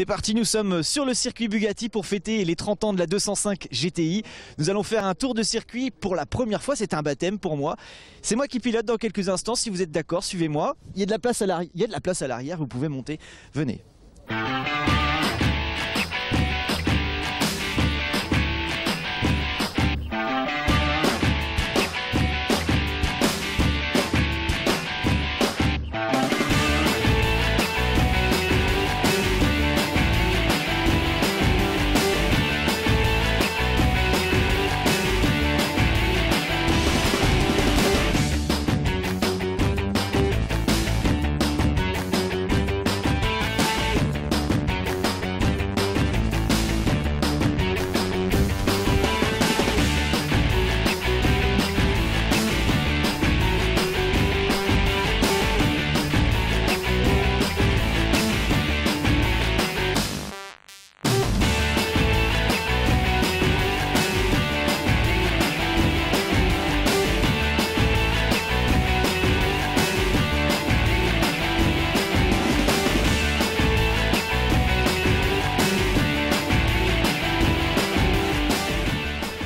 C'est parti, nous sommes sur le circuit Bugatti pour fêter les 30 ans de la 205 GTI. Nous allons faire un tour de circuit pour la première fois, c'est un baptême pour moi. C'est moi qui pilote dans quelques instants, si vous êtes d'accord, suivez-moi. Il y a de la place à l'arrière, vous pouvez monter, venez.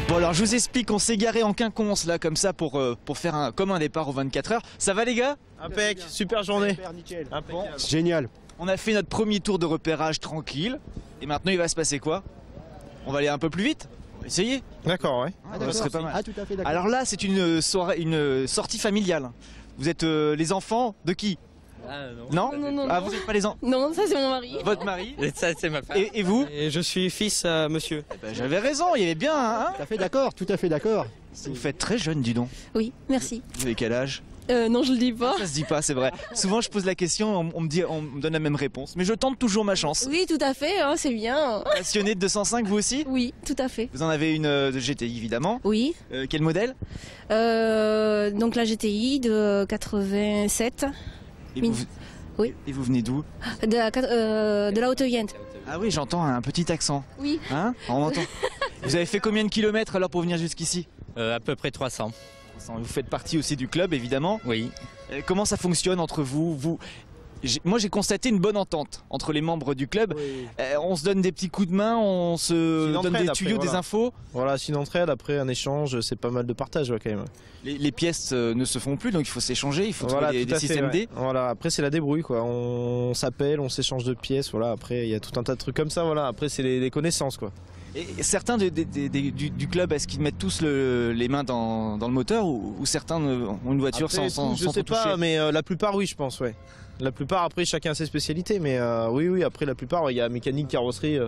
Bon alors je vous explique, on s'est garé en quinconce là comme ça pour faire un commun départ aux 24 heures. Ça va les gars? Impec, super journée. Super, nickel. Bon, Génial. on a fait notre premier tour de repérage tranquille. Et maintenant il va se passer quoi? On va aller un peu plus vite? On va essayer. D'accord, ouais. Ça serait pas mal. Ah, tout à fait d'accord. Alors là c'est une sortie familiale. Vous êtes les enfants de qui? Non. Non. Ah vous n'êtes pas les enfants? Non, ça c'est mon mari. Votre mari? Et ça, c'est ma femme. Et vous? Et je suis fils à monsieur. Eh ben, j'avais raison, il y avait bien hein. Tout à fait d'accord, tout à fait d'accord. Vous faites très jeune dis donc. Oui, merci. Vous avez quel âge? Non, je le dis pas. Ça se dit pas, c'est vrai. Souvent je pose la question, on me donne la même réponse. Mais je tente toujours ma chance. Oui, tout à fait, hein, c'est bien. Passionné de 205 vous aussi? Oui, tout à fait. Vous en avez une de GTI évidemment. Oui. Quel modèle? Donc la GTI de 87, Et Mine- vous, Oui. Et vous venez d'où? de la Haute-Vienne. Ah oui, j'entends un petit accent. Oui. Hein? On entend. Vous avez fait combien de kilomètres alors pour venir jusqu'ici? À peu près 300. Vous faites partie aussi du club évidemment. Oui. Comment ça fonctionne entre vous? Moi j'ai constaté une bonne entente entre les membres du club. Oui. On se donne des petits coups de main, on C'est se une donne entraide des après, tuyaux, des voilà. infos. Voilà, c'est une entraide, après un échange, c'est pas mal de partage ouais, quand même. Les pièces ne se font plus donc il faut s'échanger, il faut Voilà, trouver tout des à fait, systèmes ouais. D. Voilà, après c'est la débrouille quoi. On s'appelle, on s'échange de pièces, voilà. Après il y a tout un tas de trucs comme ça, voilà. Après c'est les connaissances quoi. Et certains du club, est-ce qu'ils mettent tous les mains dans le moteur ou certains ont une voiture Après, sans je sais tout toucher? pas, mais la plupart oui je pense, ouais. La plupart après chacun a ses spécialités, mais oui après la plupart il y a mécanique, carrosserie,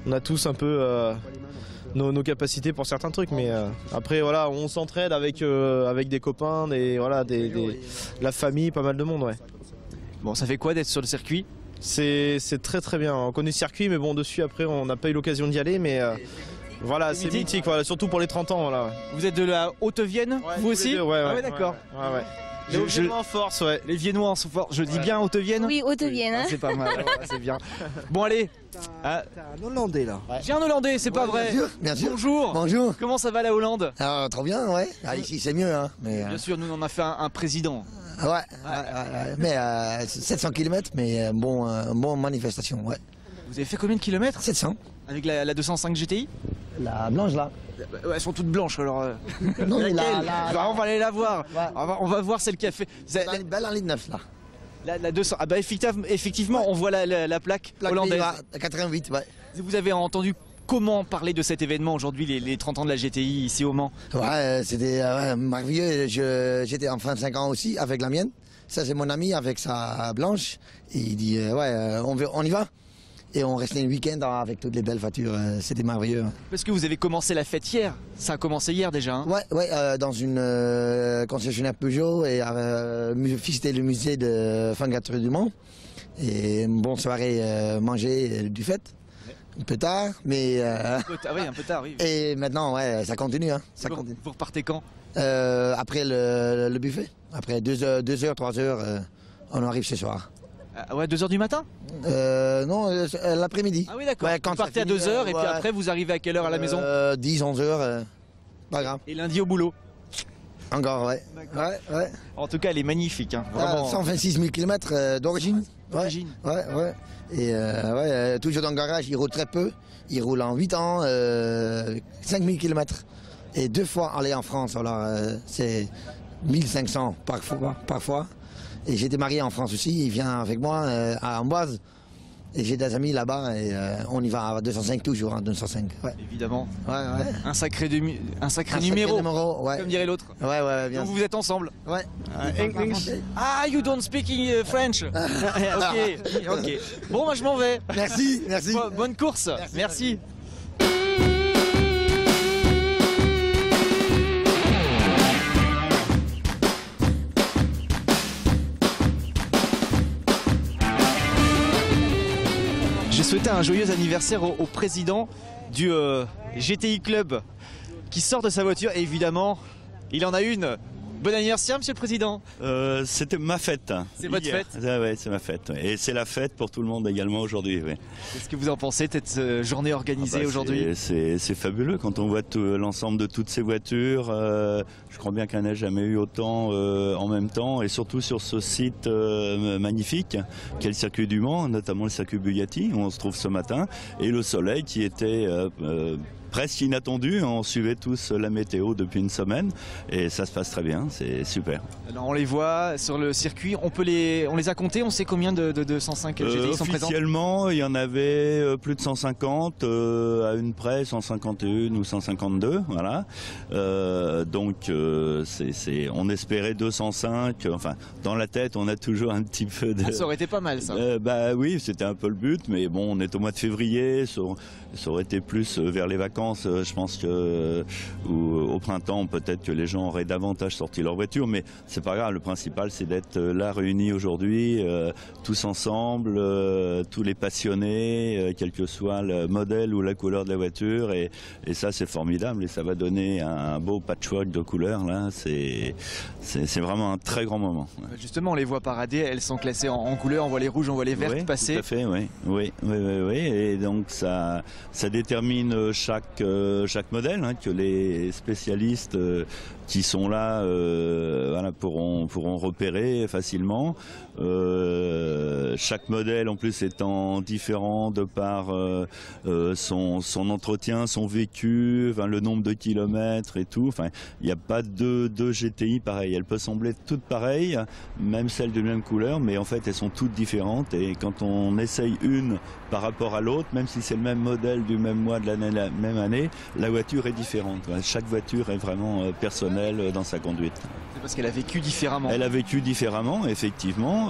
on a tous un peu nos capacités pour certains trucs, mais après voilà on s'entraide avec des copains, la famille, pas mal de monde ouais. Bon, ça fait quoi d'être sur le circuit? C'est très très bien, on connaît le circuit mais bon dessus après on n'a pas eu l'occasion d'y aller, mais voilà c'est mythique, voilà, surtout pour les 30 ans voilà. Vous êtes de la Haute-Vienne, vous aussi? Ouais, Ah ouais, d'accord. Ouais. Je- En force ouais. Les Viennois en sont forts. Je dis bien Haute-Vienne? Oui, Haute-Vienne. Ah, Hein. c'est pas mal, ouais, c'est bien. Bon allez, T'as un Hollandais là. j'ai un Hollandais, c'est pas vrai? Bien sûr, bien sûr. Bonjour. Bonjour. Comment ça va la Hollande? Alors, trop bien, ouais. Ah, ici, c'est mieux, hein. Mais, Bien sûr, nous on a fait un président. ouais. Mais 700 km, mais bon manifestation, ouais. Vous avez fait combien de kilomètres 700. avec la 205 GTI? La blanche, là. Ouais, elles sont toutes blanches alors. Non, mais Laquelle? Bah, on va aller la voir. Ouais. On va voir celle qui a fait. Belle en ligne 9, là. La 200. Ah bah effectivement, on voit la plaque hollandaise. Plaque 88, ouais. Vous avez entendu comment parler de cet événement aujourd'hui, les 30 ans de la GTI ici au Mans? Ouais, c'était merveilleux. J'étais en 25 ans aussi avec la mienne. Ça, c'est mon ami avec sa blanche. Et il dit, on y va. Et on restait le week-end avec toutes les belles voitures. C'était merveilleux. Parce que vous avez commencé la fête hier. Ça a commencé hier déjà. Hein? Ouais, dans une concessionnaire Peugeot et visiter le musée de 24 du Mans. Et une bonne soirée manger du fait. Un peu tard, mais. Ah oui, un peu tard, oui. Et maintenant, ouais, ça continue. Hein, ça continue. Vous repartez quand? Après le buffet. Après 2 heures, 3 heures, on arrive ce soir. Ah ouais, 2h du matin? Non, l'après-midi. Ah oui, d'accord. Ouais, quand Vous partez ça à finit, 2h et puis ouais. après vous arrivez à quelle heure à la maison? 10, 11 heures. Pas grave. Et lundi au boulot? Encore, ouais. Ouais. En tout cas, elle est magnifique. Hein. Ah, Vraiment. 126 000 km d'origine. D'origine. Ouais. Et toujours dans le garage, il roule très peu. Il roule en 8 ans, 5 000 km. Et 2 fois aller en France. Alors, c'est 1500 parfois. Et j'ai été marié en France aussi. Il vient avec moi à Amboise. Et j'ai des amis là-bas et on y va à 205 toujours, 205. Ouais. Évidemment. Ouais. Un sacré Un numéro, ouais. comme dirait l'autre. Ouais, bien Donc sûr. vous êtes ensemble. Ouais. Ah, you don't speak French. ok. Bon, moi je m'en vais. Merci. Bonne course. Merci. J'ai souhaité un joyeux anniversaire au président du GTI Club qui sort de sa voiture et évidemment, il en a une. Bon anniversaire, monsieur le président. C'était ma fête. C'est votre Hier. fête. Ah ouais, c'est ma fête. Ouais. Et c'est la fête pour tout le monde également aujourd'hui. Ouais. Qu'est-ce que vous en pensez de cette journée organisée Ah bah, aujourd'hui? c'est fabuleux quand on voit l'ensemble de toutes ces voitures. Je crois bien qu'il n'y en a jamais eu autant en même temps et surtout sur ce site magnifique qu'est le circuit du Mans, notamment le circuit Bugatti où on se trouve ce matin et le soleil qui était presque inattendu. On suivait tous la météo depuis une semaine et ça se passe très bien, c'est super. Alors on les voit sur le circuit, on les a comptés, on sait combien de 105 GTI sont présents? Officiellement, il y en avait plus de 150, à une près 151 ou 152, voilà. Donc on espérait 205, enfin dans la tête on a toujours un petit peu de... Ça aurait été pas mal ça. Bah oui, c'était un peu le but, mais bon, on est au mois de février, ça aurait été plus vers les vacances. Je pense que au printemps, peut-être que les gens auraient davantage sorti leur voiture, mais c'est pas grave. Le principal, c'est d'être là réunis aujourd'hui, tous ensemble, tous les passionnés, quel que soit le modèle ou la couleur de la voiture, et ça, c'est formidable et ça va donner un beau patchwork de couleurs. Là, c'est vraiment un très grand moment. Justement, on les voit parader, elles sont classées en couleurs, on voit les rouges, on voit les vertes passer. Tout à fait, oui. Et donc ça détermine chaque modèle, hein, que les spécialistes qui sont là pourront repérer facilement. Chaque modèle en plus étant différent de par son entretien, son vécu, le nombre de kilomètres et tout. Enfin, il n'y a pas deux GTI pareilles. Elles peuvent sembler toutes pareilles, même celles de même couleur, mais en fait elles sont toutes différentes. Et quand on essaye une par rapport à l'autre, même si c'est le même modèle du même mois de l'année, la même année, la voiture est différente. Chaque voiture est vraiment personnelle dans sa conduite. C'est parce qu'elle a vécu différemment. Elle a vécu différemment, effectivement,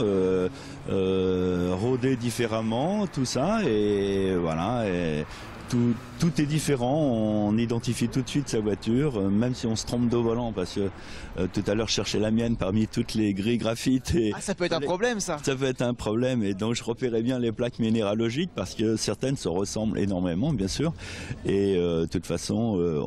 rodé différemment, tout ça, et voilà. Et tout est différent, on identifie tout de suite sa voiture, même si on se trompe de volant, parce que tout à l'heure je cherchais la mienne parmi toutes les grilles graphites. Et ça peut être un problème ça. Ça peut être un problème, et donc je repérais bien les plaques minéralogiques, parce que certaines se ressemblent énormément, bien sûr, et de toute façon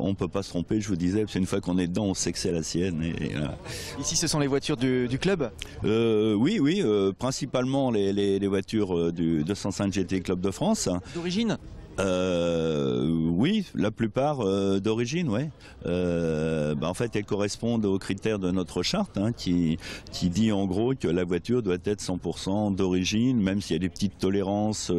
on ne peut pas se tromper, je vous disais, parce qu'une fois qu'on est dedans, on sait que c'est la sienne. Et voilà. Ici ce sont les voitures du club? Oui, principalement les voitures du 205 GT Club de France. D'origine? Oui, la plupart d'origine, ouais. En fait, elles correspondent aux critères de notre charte, hein, qui dit en gros que la voiture doit être 100% d'origine, même s'il y a des petites tolérances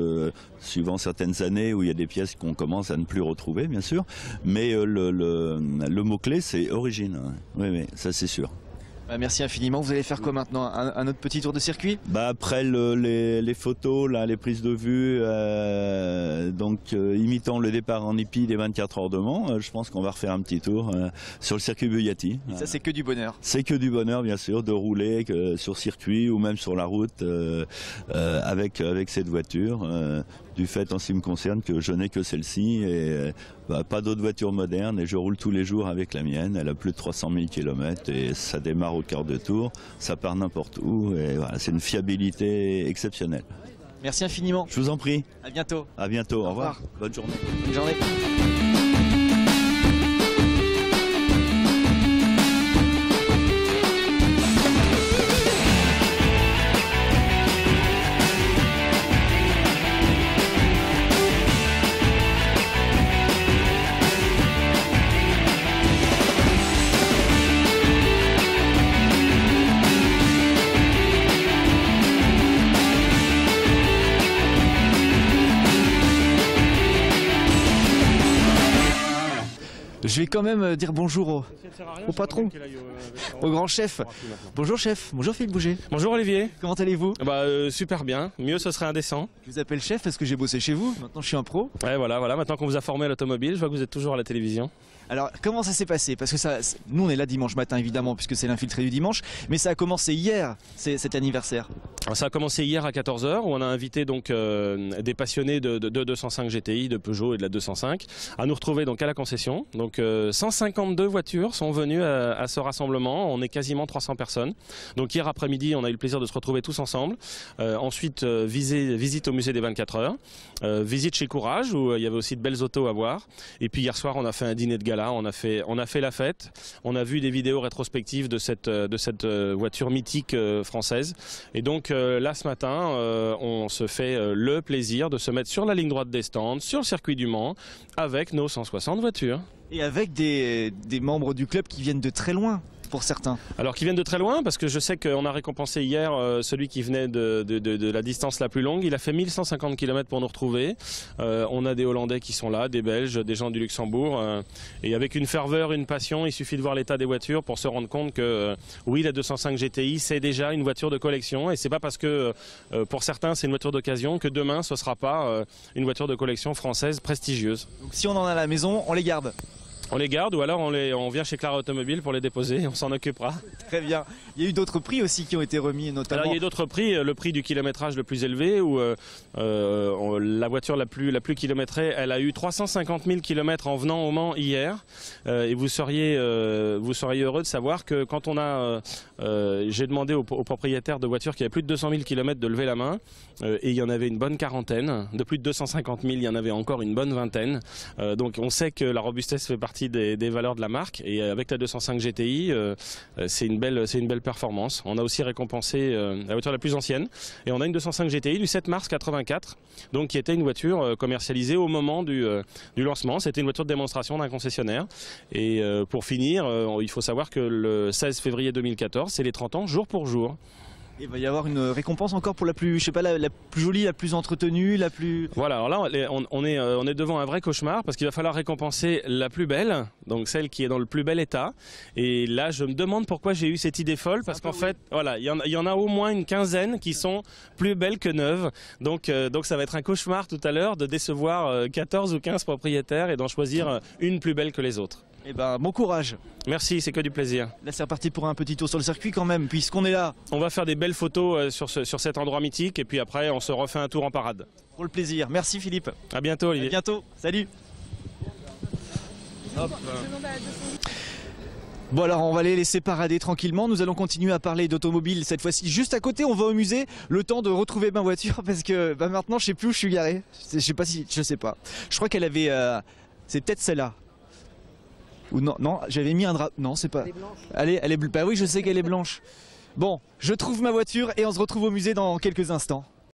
suivant certaines années où il y a des pièces qu'on commence à ne plus retrouver, bien sûr. Mais le mot-clé, c'est origine. Oui, ça c'est sûr. Merci infiniment. Vous allez faire quoi maintenant? Un autre petit tour de circuit? Après les photos, là, les prises de vue, imitant le départ en hippie des 24 heures de Mans, je pense qu'on va refaire un petit tour sur le circuit Bugatti. Et ça, c'est que du bonheur. C'est que du bonheur, bien sûr, de rouler sur circuit ou même sur la route avec cette voiture. Du fait, en ce qui me concerne, que je n'ai que celle-ci et pas d'autres voitures modernes, et je roule tous les jours avec la mienne. Elle a plus de 300 000 km et ça démarre au quart de tour, ça part n'importe où, et voilà, c'est une fiabilité exceptionnelle. Merci infiniment. Je vous en prie. À bientôt. À bientôt, au revoir. Bonne journée. Bonne journée. Je vais quand même dire bonjour au patron, au grand chef. Bonjour chef, bonjour Philippe Bouger. Bonjour Olivier. Comment allez-vous? Super bien, mieux ce serait indécent. Je vous appelle chef parce que j'ai bossé chez vous, maintenant je suis un pro. Ouais, voilà, maintenant qu'on vous a formé à l'automobile, je vois que vous êtes toujours à la télévision. Alors comment ça s'est passé? Parce que nous on est là dimanche matin évidemment puisque c'est l'infiltré du dimanche, mais ça a commencé hier, cet anniversaire. Alors, ça a commencé hier à 14 h où on a invité donc des passionnés de 205 GTI, de Peugeot et de la 205 à nous retrouver donc à la concession. Donc 152 voitures sont venues à ce rassemblement, on est quasiment 300 personnes. Donc hier après-midi on a eu le plaisir de se retrouver tous ensemble. Ensuite visite au musée des 24 heures, visite chez Courage où il y avait aussi de belles autos à voir. Et puis hier soir on a fait un dîner de gala. On a fait la fête, on a vu des vidéos rétrospectives de cette voiture mythique française. Et donc là ce matin, on se fait le plaisir de se mettre sur la ligne droite des stands, sur le circuit du Mans, avec nos 160 voitures. Et avec des membres du club qui viennent de très loin. Pour certains. Alors qui viennent de très loin, parce que je sais qu'on a récompensé hier celui qui venait de la distance la plus longue. Il a fait 1150 km pour nous retrouver. On a des Hollandais qui sont là, des Belges, des gens du Luxembourg. Et avec une ferveur, une passion, il suffit de voir l'état des voitures pour se rendre compte que oui, la 205 GTI, c'est déjà une voiture de collection. Et c'est pas parce que pour certains c'est une voiture d'occasion que demain ce sera pas une voiture de collection française prestigieuse. Donc si on en a à la maison, on les garde. On les garde ou alors on vient chez Clara Automobile pour les déposer, on s'en occupera. Très bien. Il y a eu d'autres prix aussi qui ont été remis, notamment. Alors il y a eu d'autres prix, le prix du kilométrage le plus élevé où la voiture la plus kilométrée, elle a eu 350 000 km en venant au Mans hier. Et vous seriez heureux de savoir que quand j'ai demandé aux propriétaires de voitures qui avaient plus de 200 000 km de lever la main, et il y en avait une bonne quarantaine. De plus de 250 000, il y en avait encore une bonne vingtaine. Donc on sait que la robustesse fait partie des valeurs de la marque, et avec la 205 GTI c'est une belle performance. On a aussi récompensé la voiture la plus ancienne, et on a une 205 GTI du 7 mars 84, donc qui était une voiture commercialisée au moment du lancement. C'était une voiture de démonstration d'un concessionnaire. Et pour finir, il faut savoir que le 16 février 2014 c'est les 30 ans jour pour jour. Il va y avoir une récompense encore pour la plus, je sais pas, la plus jolie, la plus entretenue, la plus... Voilà, alors là on est devant un vrai cauchemar parce qu'il va falloir récompenser la plus belle, donc celle qui est dans le plus bel état. Et là je me demande pourquoi j'ai eu cette idée folle, parce qu'en fait, voilà, il y en a au moins une quinzaine qui sont plus belles que neuves. Donc ça va être un cauchemar tout à l'heure de décevoir 14 ou 15 propriétaires et d'en choisir une plus belle que les autres. Eh ben, bon courage. Merci, c'est que du plaisir. Là c'est reparti pour un petit tour sur le circuit quand même, puisqu'on est là. On va faire des belles photos sur cet endroit mythique, et puis après on se refait un tour en parade. Pour le plaisir. Merci Philippe. À bientôt Olivier. À bientôt. Salut. Hop. Bon alors on va les laisser parader tranquillement, nous allons continuer à parler d'automobile cette fois-ci juste à côté, on va au musée, le temps de retrouver ma voiture parce que maintenant je sais plus où je suis garé, je sais pas, je crois qu'elle avait, c'est peut-être celle-là. Ou non, j'avais mis un drap, non c'est pas, elle est, bah oui je sais qu'elle est blanche. Bon, je trouve ma voiture et on se retrouve au musée dans quelques instants.